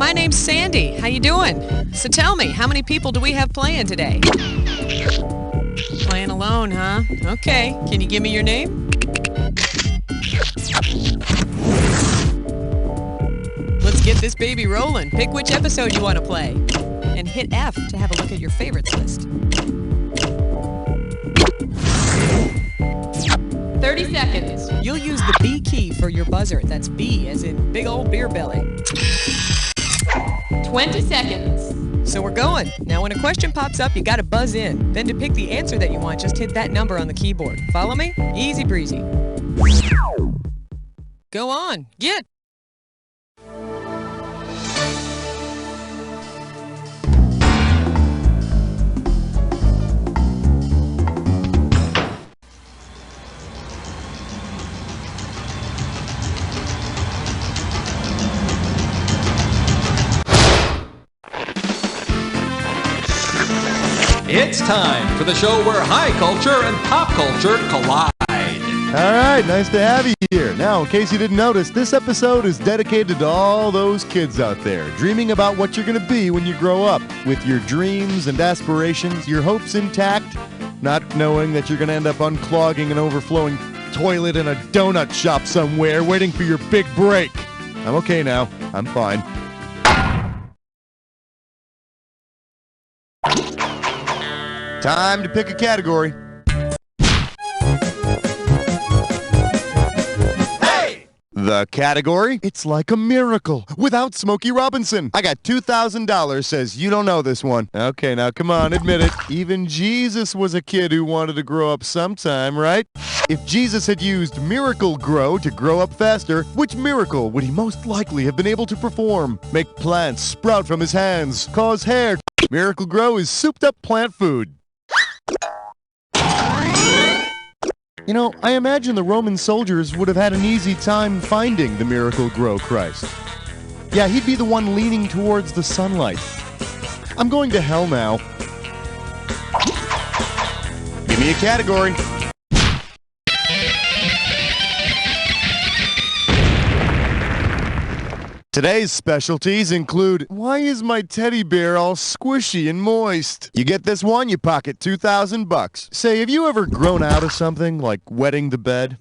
my name's Sandy. How you doing? So tell me, how many people do we have playing today? Playing alone, huh? Okay, can you give me your name? Let's get this baby rolling. Pick which episode you want to play. And hit F to have a look at your favorites list. 30 seconds. You'll use the B key for your buzzer. That's B as in big old beer belly. 20 seconds. So we're going. Now when a question pops up, you gotta buzz in. Then to pick the answer that you want, just hit that number on the keyboard. Follow me? Easy breezy. Go on. Get. It's time for the show where high culture and pop culture collide. All right, nice to have you here. Now, in case you didn't notice, this episode is dedicated to all those kids out there dreaming about what you're going to be when you grow up, with your dreams and aspirations, your hopes intact, not knowing that you're going to end up unclogging an overflowing toilet in a donut shop somewhere, waiting for your big break. I'm okay now. I'm fine. Time to pick a category. Hey! The category? It's like a miracle without Smokey Robinson. I got $2,000, says you don't know this one. Okay, now come on, admit it. Even Jesus was a kid who wanted to grow up sometime, right? If Jesus had used Miracle Grow to grow up faster, which miracle would he most likely have been able to perform? Make plants sprout from his hands, cause hair. Miracle Grow is souped up plant food. You know, I imagine the Roman soldiers would have had an easy time finding the Miracle Grow Christ. Yeah, he'd be the one leaning towards the sunlight. I'm going to hell now. Give me a category. Today's specialties include, why is my teddy bear all squishy and moist? You get this one, you pocket $2,000. Say, have you ever grown out of something, like wetting the bed?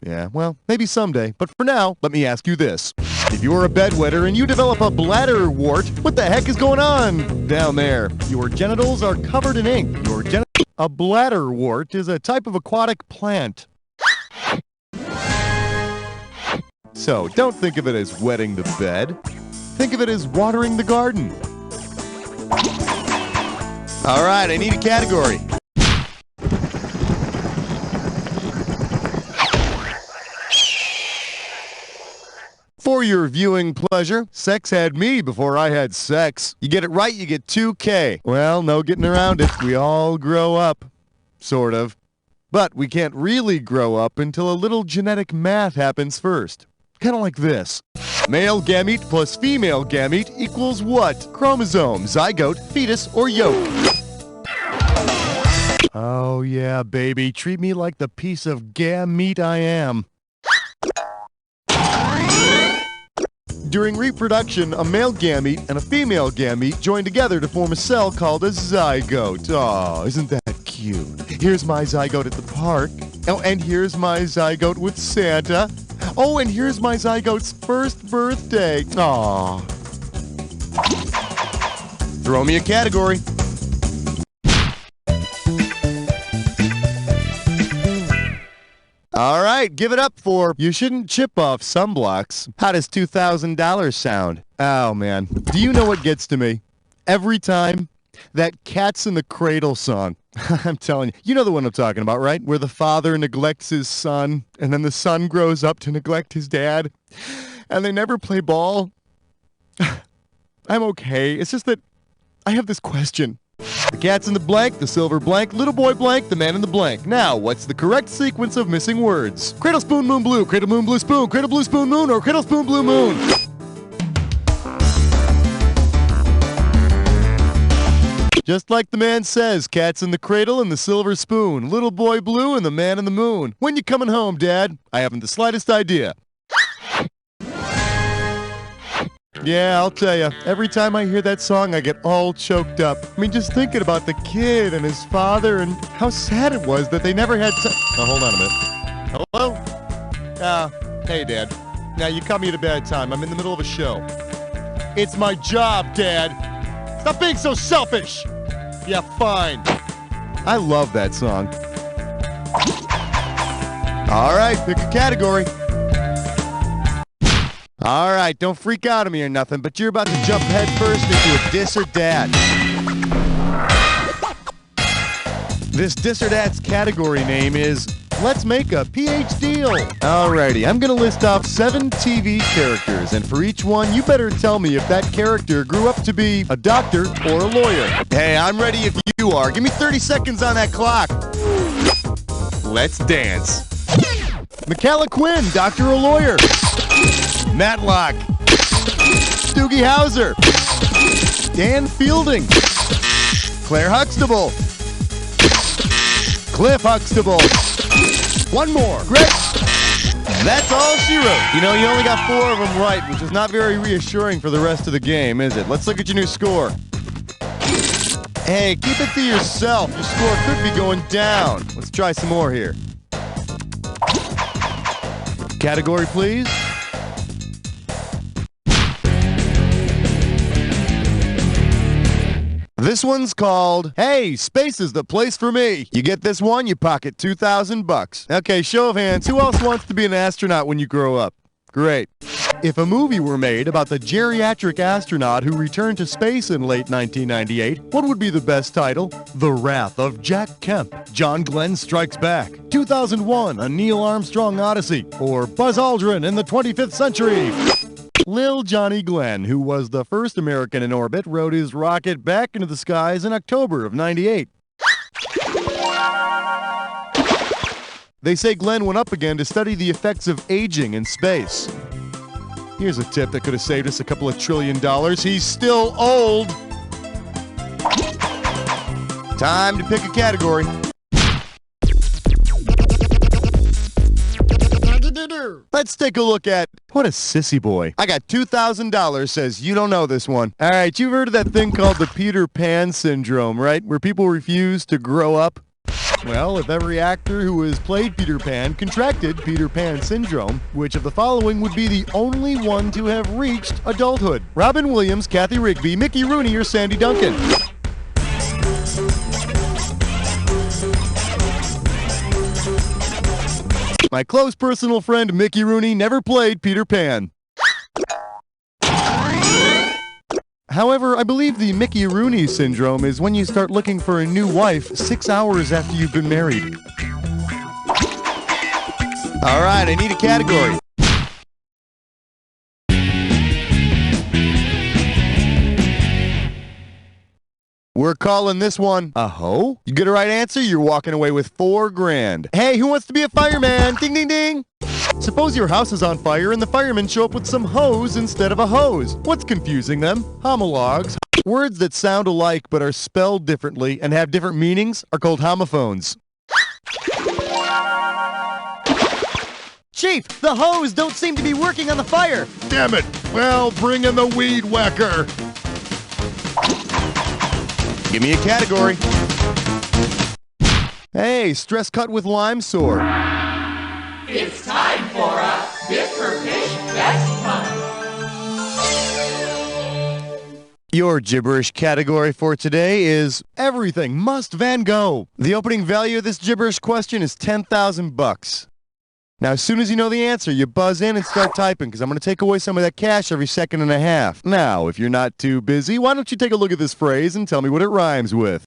Yeah, well, maybe someday. But for now, let me ask you this. If you're a bedwetter and you develop a bladder wart, what the heck is going on down there? Your genitals are covered in ink. A bladder wart is a type of aquatic plant. So, don't think of it as wetting the bed. Think of it as watering the garden. All right, I need a category. For your viewing pleasure, sex had me before I had sex. You get it right, you get $2K. Well, no getting around it. We all grow up. Sort of. But we can't really grow up until a little genetic math happens first. Kind of like this. Male gamete plus female gamete equals what? Chromosome, zygote, fetus, or yolk? Oh yeah, baby. Treat me like the piece of gamete I am. During reproduction, a male gamete and a female gamete join together to form a cell called a zygote. Oh, isn't that cute? Here's my zygote at the park. Oh, and here's my zygote with Santa. Oh, and here's my zygote's first birthday. Aw. Throw me a category. All right, give it up for You Shouldn't Chip Off Sunblocks. How does $2,000 sound? Oh, man. Do you know what gets to me? Every time, that Cats in the Cradle song. I'm telling you. You know the one I'm talking about, right? Where the father neglects his son, and then the son grows up to neglect his dad, and they never play ball. I'm okay. It's just that I have this question. The cat's in the blank, the silver blank, little boy blank, the man in the blank. Now, what's the correct sequence of missing words? Cradle spoon moon blue, cradle moon blue spoon, cradle blue spoon moon, or cradle spoon blue moon? Just like the man says, cat's in the cradle and the silver spoon, little boy blue and the man in the moon. When you coming home, Dad? I haven't the slightest idea. Yeah, I'll tell you. Every time I hear that song, I get all choked up. I mean, just thinking about the kid and his father and how sad it was that they never had time. Now, hold on a minute. Hello? Hey, Dad. Now, you caught me at a bad time. I'm in the middle of a show. It's my job, Dad. Stop being so selfish. Yeah, fine. I love that song. All right, pick a category. All right, don't freak out on me or nothing, but you're about to jump head first into a Dis or Dat. This Dis or Dat's category name is Let's Make a PH Deal. Alrighty, I'm going to list off 7 TV characters, and for each one, you better tell me if that character grew up to be a doctor or a lawyer. Hey, I'm ready if you are. Give me 30 seconds on that clock. Let's dance. McCalla Quinn, doctor or lawyer? Matlock. Doogie Howser. Dan Fielding. Claire Huxtable. Cliff Huxtable. One more. Greg. That's all she wrote. You know, you only got 4 of them right, which is not very reassuring for the rest of the game, is it? Let's look at your new score. Hey, keep it to yourself. Your score could be going down. Let's try some more here. Category, please. This one's called, Hey, Space is the Place for Me. You get this one, you pocket $2,000. Okay, show of hands. Who else wants to be an astronaut when you grow up? Great. If a movie were made about the geriatric astronaut who returned to space in late 1998, what would be the best title? The Wrath of Jack Kemp. John Glenn Strikes Back. 2001, A Neil Armstrong Odyssey. Or Buzz Aldrin in the 25th Century. Lil Johnny Glenn, who was the first American in orbit, rode his rocket back into the skies in October of '98. They say Glenn went up again to study the effects of aging in space. Here's a tip that could have saved us a couple of $1 trillion. He's still old. Time to pick a category. Let's take a look at what a sissy boy. I got $2,000 says you don't know this one. All right, you've heard of that thing called the Peter Pan syndrome, right? Where people refuse to grow up. Well, if every actor who has played Peter Pan contracted Peter Pan syndrome, which of the following would be the only one to have reached adulthood? Robin Williams, Kathy Rigby, Mickey Rooney, or Sandy Duncan? My close personal friend Mickey Rooney never played Peter Pan. However, I believe the Mickey Rooney syndrome is when you start looking for a new wife 6 hours after you've been married. All right, I need a category. We're calling this one a hoe. You get a right answer, you're walking away with $4 grand. Hey, who wants to be a fireman? Ding, ding, ding. Suppose your house is on fire and the firemen show up with some hose instead of a hose. What's confusing them? Homologs. Words that sound alike but are spelled differently and have different meanings are called homophones. Chief, the hose don't seem to be working on the fire. Damn it. Well, bring in the weed whacker. Give me a category. Hey, stress cut with lime sore. It's time for a Gibberish Best Time. Your gibberish category for today is Everything Must Van Gogh. The opening value of this gibberish question is $10,000. Now, as soon as you know the answer, you buzz in and start typing, because I'm going to take away some of that cash every second and a half. Now, if you're not too busy, why don't you take a look at this phrase and tell me what it rhymes with?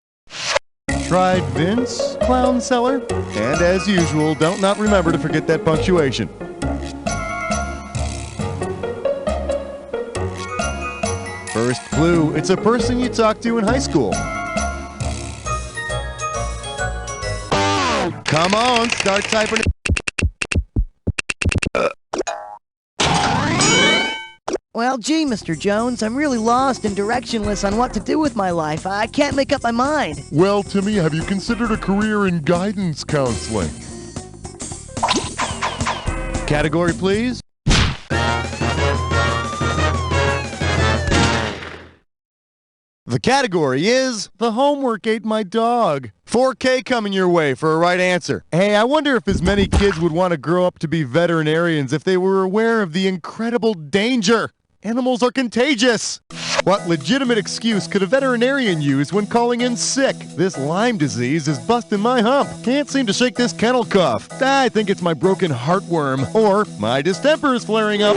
Tried Vince, clown seller, and as usual, don't not remember to forget that punctuation. First clue, it's a person you talked to in high school. Come on, start typing it. Well, gee, Mr. Jones, I'm really lost and directionless on what to do with my life. I can't make up my mind. Well, Timmy, have you considered a career in guidance counseling? Category, please. The category is The Homework Ate My Dog. 4K coming your way for a right answer. Hey, I wonder if as many kids would want to grow up to be veterinarians if they were aware of the incredible danger. Animals are contagious. What legitimate excuse could a veterinarian use when calling in sick? This Lyme disease is busting my hump. Can't seem to shake this kennel cough. I think it's my broken heartworm. Or my distemper is flaring up.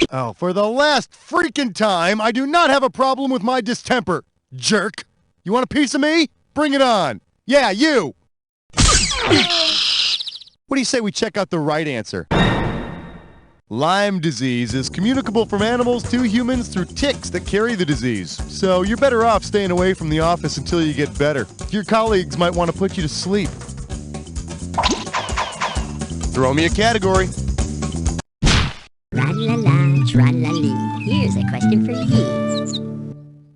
Oh, for the last freaking time, I do not have a problem with my distemper. Jerk. You want a piece of me? Bring it on. Yeah, you. What do you say we check out the right answer? Lyme disease is communicable from animals to humans through ticks that carry the disease. So you're better off staying away from the office until you get better. Your colleagues might want to put you to sleep. Throw me a category. Tra-la-la, tra-la-lee. Here's a question for you.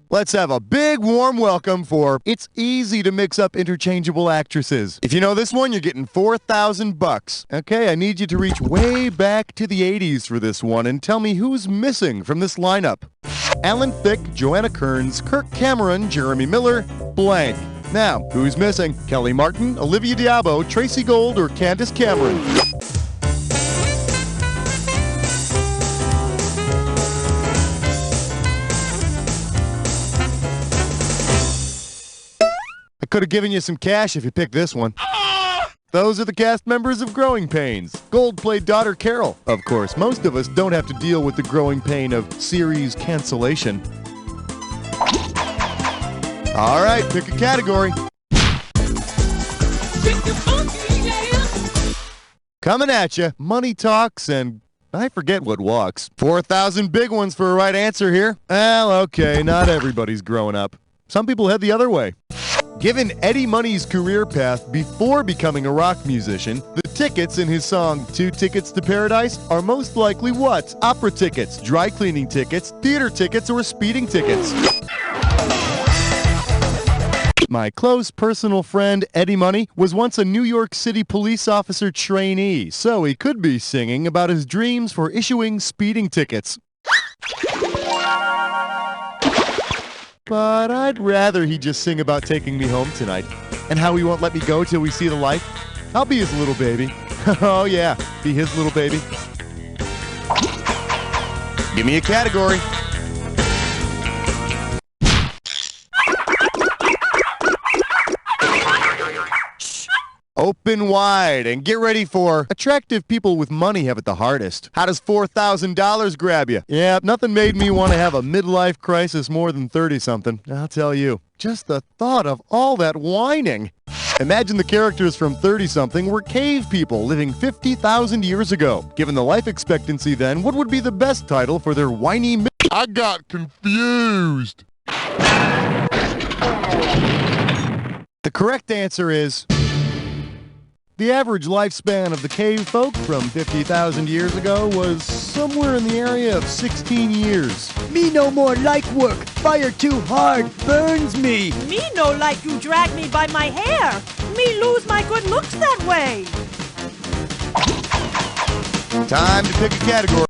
Let's have a big warm welcome for It's Easy to Mix Up Interchangeable Actresses. If you know this one, you're getting $4,000. Okay, I need you to reach way back to the 80s for this one and tell me who's missing from this lineup. Alan Thicke, Joanna Kearns, Kirk Cameron, Jeremy Miller, blank. Now, who's missing? Kelly Martin, Olivia Diabo, Tracy Gold, or Candace Cameron? Could have given you some cash if you picked this one. Those are the cast members of Growing Pains. Gold played daughter Carol. Of course, most of us don't have to deal with the growing pain of series cancellation. All right, pick a category. Coming at you, money talks and I forget what walks. 4,000 big ones for a right answer here. Well, okay, not everybody's growing up. Some people head the other way. Given Eddie Money's career path before becoming a rock musician, the tickets in his song 2 Tickets to Paradise are most likely what? Opera tickets, dry cleaning tickets, theater tickets, or speeding tickets. My close personal friend Eddie Money was once a New York City police officer trainee, so he could be singing about his dreams for issuing speeding tickets. But I'd rather he just sing about taking me home tonight and how he won't let me go till we see the light. I'll be his little baby. Oh yeah, be his little baby. Give me a category. Open wide and get ready for attractive people with money have it the hardest. How does $4,000 grab you? Yeah, nothing made me want to have a midlife crisis more than 30-something. I'll tell you, just the thought of all that whining. Imagine the characters from 30-something were cave people living 50,000 years ago. Given the life expectancy then, what would be the best title for their whiny I got confused. The correct answer is the average lifespan of the cave folk from 50,000 years ago was somewhere in the area of 16 years. Me no more like work. Fire too hard. Burns me. Me no like you drag me by my hair. Me lose my good looks that way. Time to pick a category.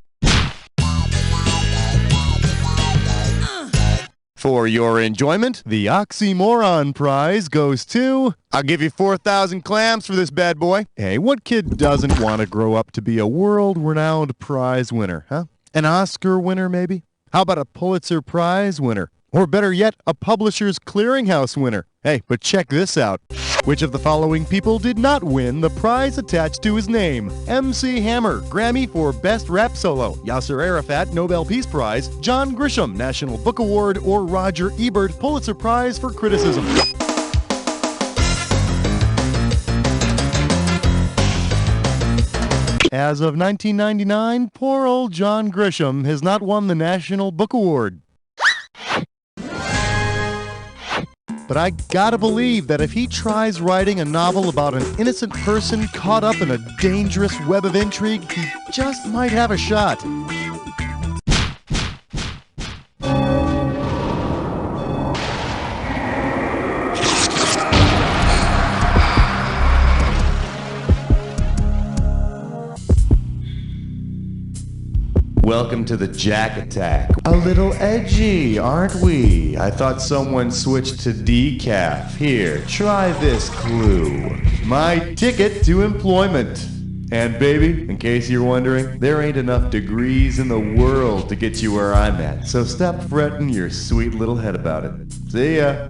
For your enjoyment, the Oxymoron Prize goes to... I'll give you 4,000 clams for this bad boy. Hey, what kid doesn't want to grow up to be a world-renowned prize winner, huh? An Oscar winner, maybe? How about a Pulitzer Prize winner? Or better yet, a Publishers Clearinghouse winner? Hey, but check this out. Which of the following people did not win the prize attached to his name? MC Hammer, Grammy for Best Rap Solo, Yasser Arafat, Nobel Peace Prize, John Grisham, National Book Award, or Roger Ebert, Pulitzer Prize for Criticism. As of 1999, poor old John Grisham has not won the National Book Award. But I gotta believe that if he tries writing a novel about an innocent person caught up in a dangerous web of intrigue, he just might have a shot. Welcome to the Jack Attack. A little edgy, aren't we? I thought someone switched to decaf. Here, try this clue. My ticket to employment. And baby, in case you're wondering, there ain't enough degrees in the world to get you where I'm at. So stop fretting your sweet little head about it. See ya.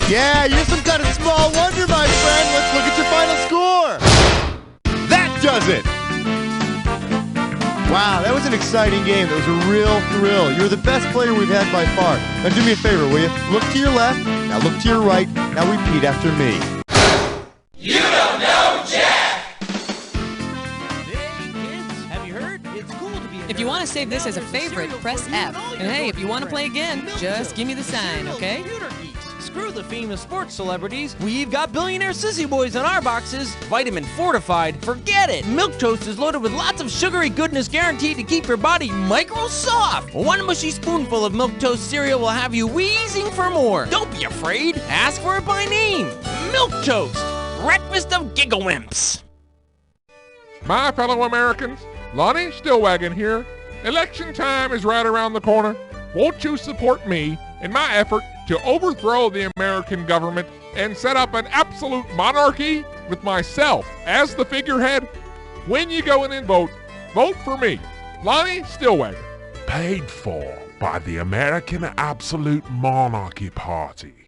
Yeah, you're some kind of small wonder, my friend. Let's look at your final score. That does it. Wow, that was an exciting game. That was a real thrill. You're the best player we've had by far. Now do me a favor, will you? Look to your left, now look to your right, now repeat after me. You don't know Jack! Hey, kids, have you heard? It's cool to be If you want to save this as a favorite, press F. And hey, if you want to play again, just give me the sign, okay? Screw the famous sports celebrities. We've got billionaire sissy boys on our boxes. Vitamin fortified. Forget it. Milk Toast is loaded with lots of sugary goodness guaranteed to keep your body micro soft. One mushy spoonful of Milk Toast cereal will have you wheezing for more. Don't be afraid. Ask for it by name. Milk Toast. Breakfast of Gigglewimps. My fellow Americans, Lonnie Stillwagon here. Election time is right around the corner. Won't you support me in my effort to overthrow the American government and set up an absolute monarchy with myself as the figurehead? When you go in and vote for me, Lonnie Stillwagon. Paid for by the American Absolute Monarchy Party.